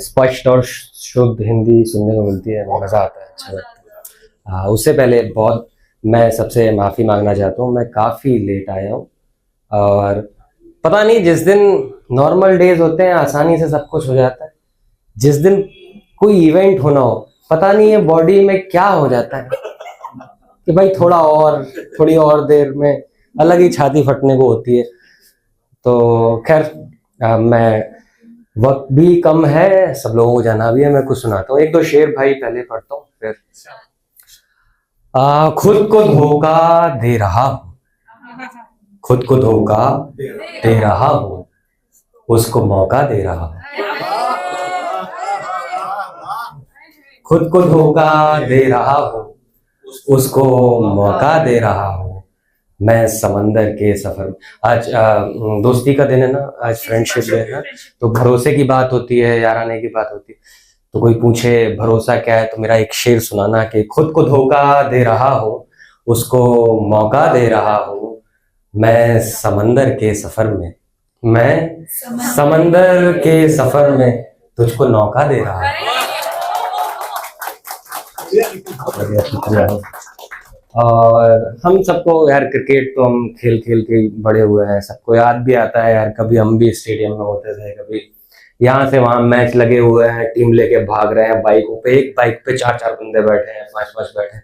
स्पष्ट और शुद्ध हिंदी सुनने को मिलती है, मज़ा आता है, अच्छा लगता है। उससे पहले बहुत मैं सबसे माफ़ी मांगना चाहता हूँ, मैं काफ़ी लेट आया हूँ और पता नहीं, जिस दिन नॉर्मल डेज होते हैं आसानी से सब कुछ हो जाता है, जिस दिन कोई इवेंट होना हो पता नहीं है बॉडी में क्या हो जाता है कि भाई थोड़ी और देर में अलग ही छाती फटने को होती है। तो खैर मैं वक्त भी कम है, सब लोगों को जाना भी है, मैं कुछ सुनाता हूँ, एक दो शेर भाई पहले पढ़ता हूँ फिर। खुद को धोखा दे रहा हूँ, खुद को धोखा दे रहा हूँ, उसको मौका दे रहा हूँ। खुद को धोखा दे रहा हूँ, उसको मौका दे रहा हूँ, मैं समंदर के सफर में। आज दोस्ती का दिन है ना, आज फ्रेंडशिप डे है ना, तो भरोसे की बात होती है, याराने की बात होती है। तो कोई पूछे भरोसा क्या है, तो मेरा एक शेर सुनाना कि खुद को धोखा दे रहा हूँ, उसको मौका दे रहा हूँ, मैं समंदर के सफर में, मैं समंदर के सफर में तुझको नौका दे रहा हूँ। और हम सबको यार क्रिकेट तो हम खेल खेल के बड़े हुए हैं, सबको याद भी आता है यार, कभी हम भी स्टेडियम में होते थे, कभी यहाँ से वहां मैच लगे हुए हैं, टीम लेके भाग रहे हैं बाइकों पे, एक बाइक पे चार चार बंदे बैठे हैं, पांच पांच बैठे हैं।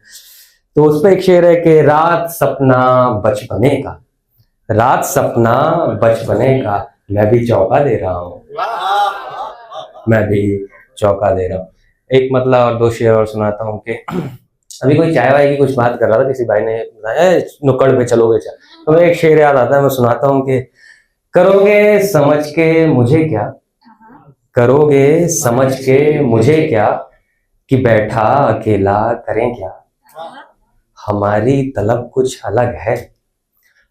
तो उस पर एक शेर है कि रात सपना बचपने का, रात सपना बचपने का, मैं भी चौका दे रहा हूँ, मैं भी चौका दे रहा हूँ। एक मतलब और दो शेर और सुनाता हूँ कि अभी कोई चाय वाय की कुछ बात कर रहा था, किसी भाई ने बताया नुक्कड़ पे चलोगे चाय, तो मैं एक शेर याद आता है, मैं सुनाता हूँ कि करोगे समझ के मुझे क्या, करोगे समझ के मुझे क्या, कि बैठा अकेला करें क्या, हमारी तलब कुछ अलग है,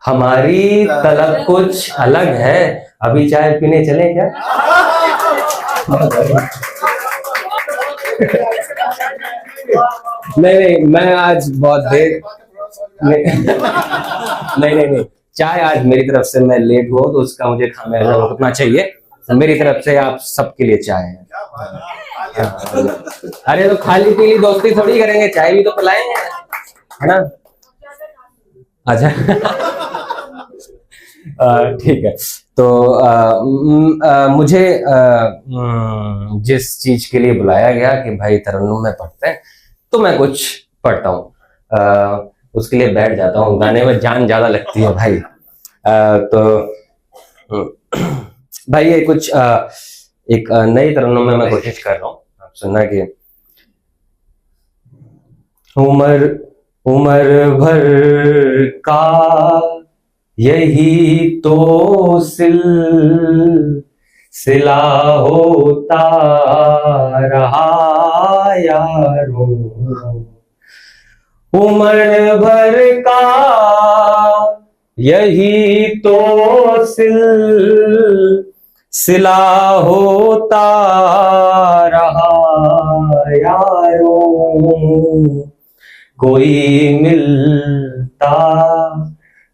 हमारी तलब कुछ अलग है, अभी चाय पीने चले क्या। नहीं, मैं आज बहुत देर नहीं, चाय आज मेरी तरफ से, मैं लेट हुआ तो उसका मुझे खामियाजा भुगतना चाहिए, तो मेरी तरफ से आप सबके लिए चाय है। अरे तो खाली पीली दोस्ती थोड़ी करेंगे, चाय भी तो पिलाएंगे, है ना। अच्छा ठीक है। तो मुझे जिस चीज के लिए बुलाया गया कि भाई तरन्नुम में पढ़ते हैं, तो मैं कुछ पढ़ता हूँ, उसके लिए बैठ जाता हूँ, गाने में जान ज्यादा लगती है भाई। तो भाई ये कुछ एक नई तरन्नुम में मैं कोशिश कर रहा हूँ, आप सुनना कि उम्र भर का यही तो सिला होता रहा यारों, उम्र भर का यही तो सिला होता रहा यारों, कोई मिलता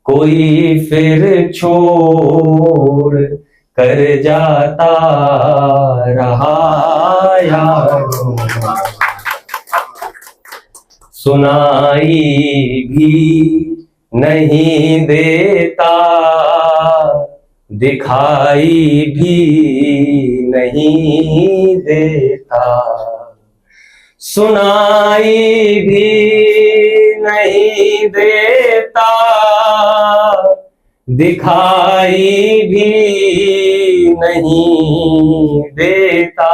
कोई फिर छोड़ कर जाता रहा यारों, सुनाई भी नहीं देता, दिखाई भी नहीं देता, सुनाई भी नहीं देता, दिखाई भी नहीं देता,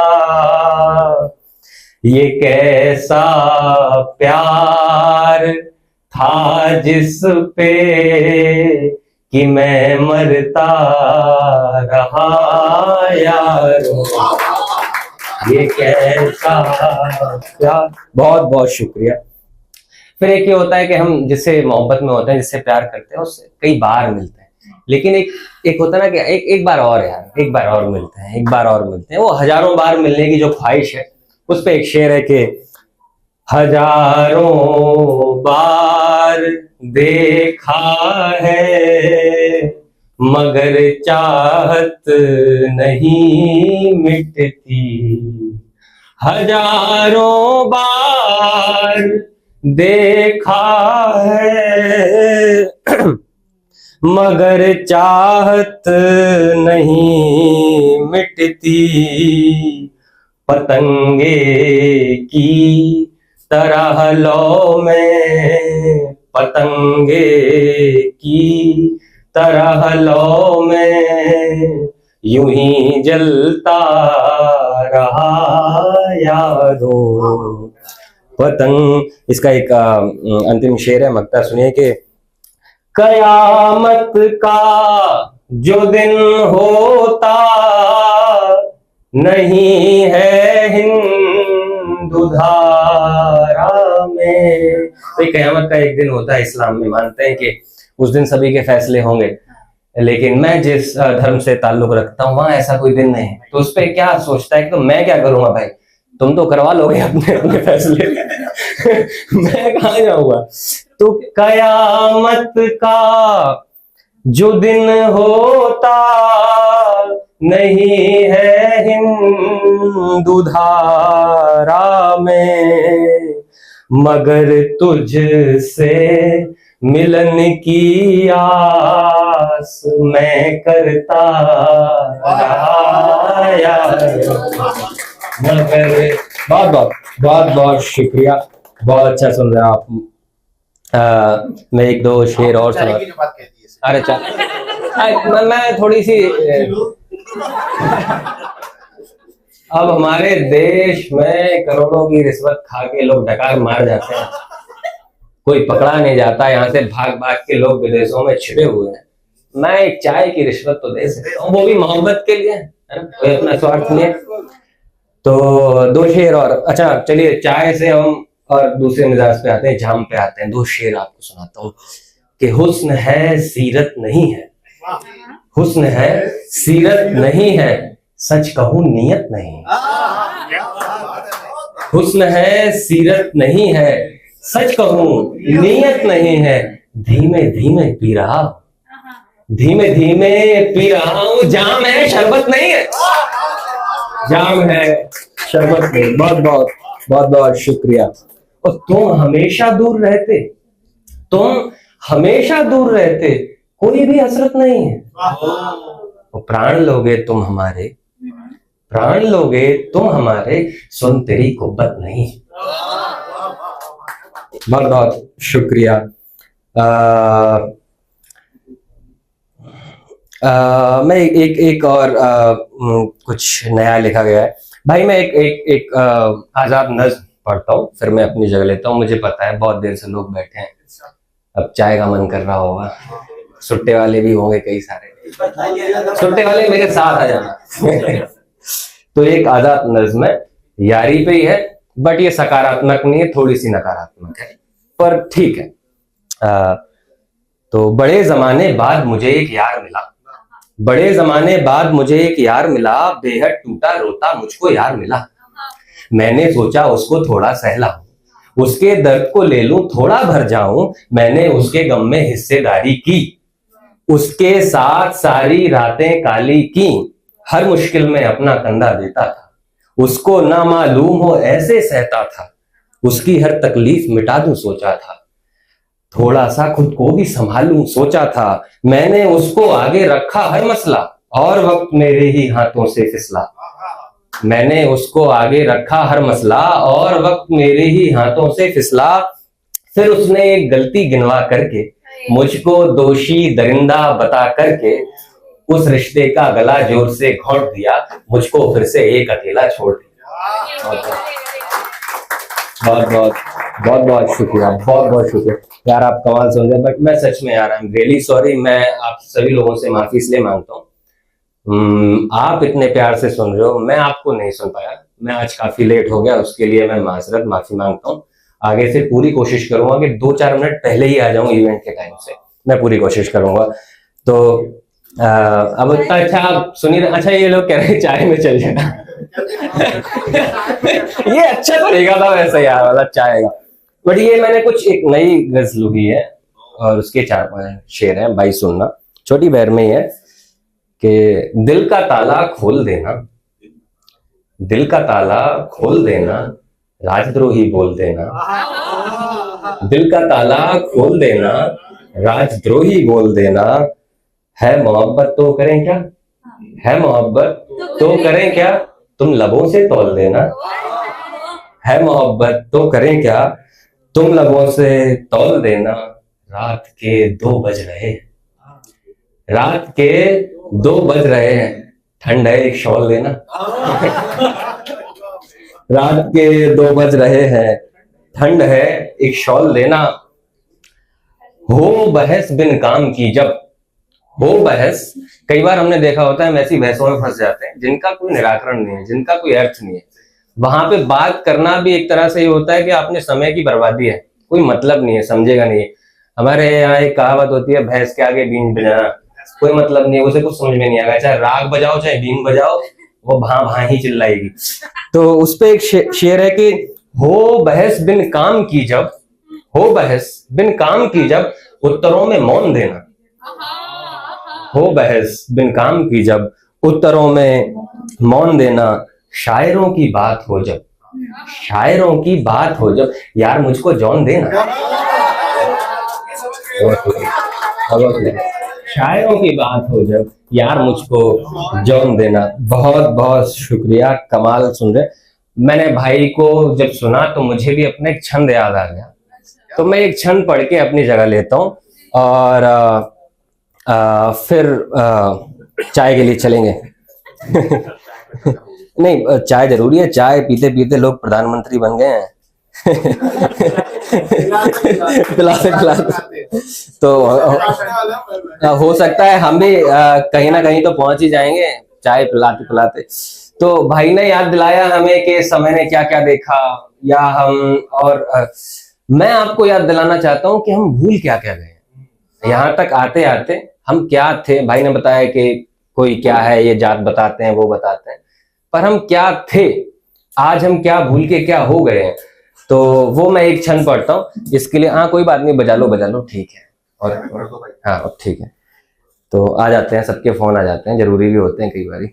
ये कैसा प्यार था जिस पे कि मैं मरता रहा यारों, ये कैसा प्यार। बहुत बहुत शुक्रिया। फिर एक ये होता है कि हम जिससे मोहब्बत में होते हैं, जिससे प्यार करते हैं, उससे कई बार मिलते हैं, लेकिन एक होता है ना कि एक बार और यार, एक बार और मिलते हैं, एक बार और मिलते हैं, वो हजारों बार मिलने की जो ख्वाहिश है, उस पे एक शेर है कि हजारों बार देखा है मगर चाहत नहीं मिटती। हजारों बार देखा है मगर चाहत नहीं मिटती। पतंगे की तरह लौ में, पतंगे की तरह लौ में यूं ही जलता रहा यारों। पतंग, इसका एक अंतिम शेर है, मक्ता सुनिए कि कयामत का जो दिन होता नहीं है हिंदू धारा में। तो कयामत का एक दिन होता है, इस्लाम में मानते हैं कि उस दिन सभी के फैसले होंगे, लेकिन मैं जिस धर्म से ताल्लुक रखता हूँ वहां ऐसा कोई दिन नहीं है। तो उस पर क्या सोचता है कि तो मैं क्या करूंगा भाई, तुम तो करवा लोगे अपने अपने फैसले मैं कहाँ जाऊंगा। तो कयामत का जो दिन होता नहीं है हिंदू धारा में, मगर तुझसे मिलन की आस मैं करता रहा यार। मगर बहुत बहुत शुक्रिया, बहुत अच्छा सुन रहे आप। मैं एक दो शेर और सुना। अरे चल, मैं थोड़ी सी अब हमारे देश में करोड़ों की रिश्वत खा के लोग डकार मार जाते हैं, कोई पकड़ा नहीं जाता। यहाँ से भाग भाग के लोग विदेशों में छिपे हुए हैं। मैं एक चाय की रिश्वत तो दे सकता हूँ, वो भी मोहब्बत के लिए, है ना, कोई अपना स्वार्थ नहीं है। तो दो शेर और, अच्छा चलिए चाय से हम और दूसरे मिजाज पे आते हैं, जाम पे आते हैं। दो शेर आपको सुनाता हूँ कि हुस्न है सीरत नहीं है, हुस्न है सीरत नहीं है, सच कहूं नियत नहीं। हुस्न है सीरत नहीं है, सच कहूं नियत नहीं है। धीमे धीमे पी रहा, धीमे धीमे पी रहा हूं, जाम है शरबत नहीं है, जाम है शरबत नहीं। बहुत बहुत शुक्रिया। और तुम हमेशा दूर रहते, तुम हमेशा दूर रहते, कोई भी हसरत नहीं है। तो प्राण लोगे तुम हमारे, प्राण लोगे तुम हमारे, सुन तेरी कुब्बत नहीं। बहुत बहुत शुक्रिया। मैं एक और कुछ नया लिखा गया है भाई। मैं एक आजाद नज्म पढ़ता हूँ, फिर मैं अपनी जगह लेता हूँ। मुझे पता है बहुत देर से लोग बैठे हैं, अब चाय का मन कर रहा होगा, सुट्टे वाले भी होंगे कई सारे, सुट्टे वाले मेरे साथ आ जाना तो एक आजाद नज्म है, यारी पे ही है, बट ये सकारात्मक नहीं है, थोड़ी सी नकारात्मक है, पर ठीक है। तो बड़े जमाने बाद मुझे एक यार मिला, बड़े जमाने बाद मुझे एक यार मिला, बेहद टूटा रोता मुझको यार मिला। मैंने सोचा उसको थोड़ा सहलाऊं, उसके दर्द को ले लूं थोड़ा भर जाऊं। मैंने उसके गम में हिस्सेदारी की, उसके साथ सारी रातें काली की। हर मुश्किल में अपना कंधा देता था, उसको ना मालूम हो ऐसे सहता था। उसकी हर तकलीफ मिटा दूं सोचा था, थोड़ा सा खुद को भी संभालूं सोचा था। मैंने उसको आगे रखा हर मसला, और वक्त मेरे ही हाथों से फिसला। मैंने उसको आगे रखा हर मसला, और वक्त मेरे ही हाथों से फिसला। फिर उसने एक गलती गिनवा करके, मुझको दोषी दरिंदा बता करके, उस रिश्ते का गला जोर से घोंट दिया, मुझको फिर से एक अकेला छोड़ दिया। बहुत बहुत शुक्रिया, बहुत शुक्रिया यार, आप कमाल सुन रहे। बट मैं सच में यार, आई एम रियली सॉरी, मैं आप सभी लोगों से माफी इसलिए मांगता हूँ। आप इतने प्यार से सुन रहे हो, मैं आपको नहीं सुन पाया, मैं आज काफी लेट हो गया, उसके लिए मैं माजरत माफी मांगता हूँ। आगे से पूरी कोशिश करूंगा कि 2-4 मिनट पहले ही आ जाऊं इवेंट के टाइम से, मैं पूरी कोशिश करूंगा। तो अब अच्छा आप सुनिए, अच्छा ये लोग कह रहे हैं चाय में चल जाएगा ये अच्छा तरीका था वैसे यार वाला चाय का। बट ये मैंने कुछ एक नई गजल ली है और उसके 4-5 शेर हैं भाई, सुनना, छोटी बहर में ही है। कि दिल का ताला खोल देना, दिल का ताला खोल देना, राजद्रोही बोल देना, दिल का ताला खोल देना, राजद्रोही बोल देना, है मोहब्बत तो करें क्या, है मोहब्बत तो करें क्या, तुम लबों से तौल देना, है मोहब्बत तो करें क्या, तुम लबों से तौल देना, रात के 2 बज रहे, रात के 2 बज रहे हैं, ठंड है एक शॉल लेना, रात के 2 बज रहे हैं, ठंड है एक शॉल लेना, हो बहस बिन काम की जब, हो बहस, कई बार हमने देखा होता है हम ऐसी बहसों में फंस जाते हैं जिनका कोई निराकरण नहीं है, जिनका कोई अर्थ नहीं है, वहां पे बात करना भी एक तरह से ये होता है कि आपने समय की बर्बादी है, कोई मतलब नहीं है, समझेगा नहीं। हमारे यहाँ एक कहावत होती है, भैंस के आगे बीन बजाना, कोई मतलब नहीं है, उसे कुछ समझ में नहीं आएगा, चाहे राग बजाओ चाहे बीन बजाओ, वो भां भां ही चिल्लाएगी। तो उस पे एक शेर है कि हो बहस बिन काम की जब, हो बहस बिन काम की जब, उत्तरों में मौन देना, हो बहस बिन काम की जब, उत्तरों में मौन देना, शायरों की बात हो जब, शायरों की बात हो जब, यार मुझको जौन देना, शायरों की बात हो जब, यार मुझको जौन देना। बहुत बहुत शुक्रिया, कमाल सुन रहे। मैंने भाई को जब सुना तो मुझे भी अपना एक छंद याद आ गया, तो मैं एक छंद पढ़ के अपनी जगह लेता हूँ और फिर चाय के लिए चलेंगे। नहीं, चाय जरूरी है, चाय पीते पीते लोग प्रधानमंत्री बन गए हैं। पिलाते पिलाते तो हो सकता है हम भी कहीं ना कहीं तो पहुंच ही जाएंगे चाय पिलाते पिलाते। तो भाई ने याद दिलाया हमें कि समय ने क्या क्या देखा, या हम और मैं आपको याद दिलाना चाहता हूं कि हम भूल क्या क्या गए। यहाँ तक आते आते हम क्या थे, भाई ने बताया कि कोई क्या है, ये जात बताते हैं वो बताते हैं, पर हम क्या थे, आज हम क्या भूल के क्या हो गए हैं। तो वो मैं एक क्षण पढ़ता हूँ इसके लिए। हाँ कोई बात नहीं, बजा लो ठीक है। और हाँ ठीक है, तो आ जाते हैं, सबके फोन आ जाते हैं, जरूरी भी होते हैं, कई बार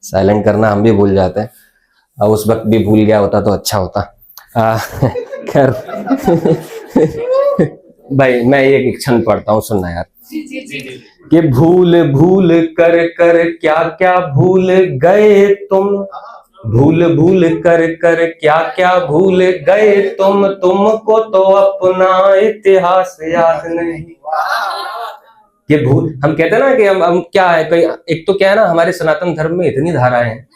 साइलेंट करना हम भी भूल जाते हैं, और उस वक्त भी भूल गया होता तो अच्छा होता। खैर भाई मैं एक क्षण पढ़ता हूँ, सुनना यार। कि भूल भूल कर कर क्या क्या भूल गए तुम, भूल भूल कर कर क्या क्या भूल गए तुमको तो अपना इतिहास याद नहीं। ये भूल, हम कहते हैं ना कि हम क्या है, कई एक तो क्या है ना, हमारे सनातन धर्म में इतनी धाराएं हैं,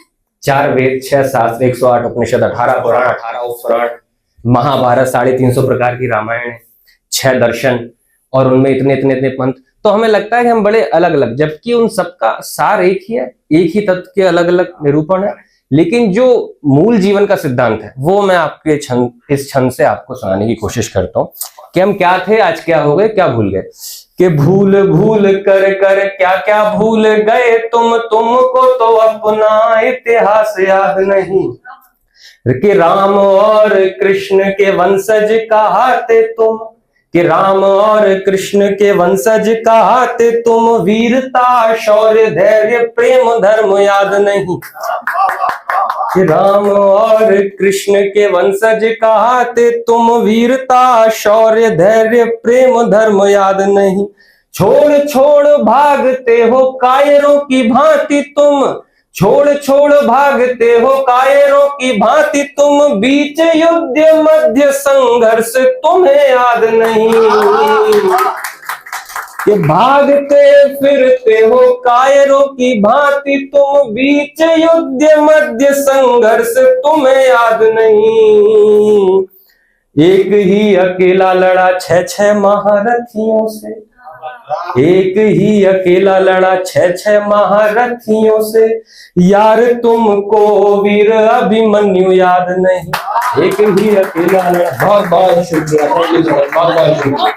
4 वेद, 6 शास्त्र, 108 उपनिषद, 18 पुराण, 18 उपपुराण, महाभारत, 350 प्रकार की रामायण, 6 दर्शन, और उनमें इतने इतने इतने पंथ। तो हमें लगता है कि हम बड़े अलग अलग, जबकि उन सबका सार एक ही है, एक ही तत्व के अलग अलग निरूपण है। लेकिन जो मूल जीवन का सिद्धांत है वो मैं आपके इस छंद से आपको सुनाने की कोशिश करता हूँ कि हम क्या थे, आज क्या हो गए, क्या भूल गए। कि भूल भूल कर कर क्या क्या भूल गए तुमको तो अपना इतिहास याद नहीं। कि राम और कृष्ण के वंशज कहाते तुम, कि राम और कृष्ण के वंशज कहाते तुम, वीरता शौर्य धैर्य प्रेम धर्म याद नहीं। कि राम और कृष्ण के वंशज कहाते तुम, वीरता शौर्य धैर्य प्रेम धर्म याद नहीं। छोड़ छोड़ भागते हो कायरों की भांति तुम, छोड़ छोड़ भागते हो कायरों की भांति तुम, बीच युद्ध मध्य संघर्ष तुम्हें याद नहीं। कि भागते फिरते हो कायरों की भांति तुम, बीच युद्ध मध्य संघर्ष तुम्हें याद नहीं। एक ही अकेला लड़ा 6 महारथियों से, एक ही अकेला लड़ा 6 महारथियों से, यार तुमको वीर अभिमन्यु याद नहीं। एक ही अकेला लड़ा। बहुत बहुत शुक्रिया, बहुत बहुत शुक्रिया।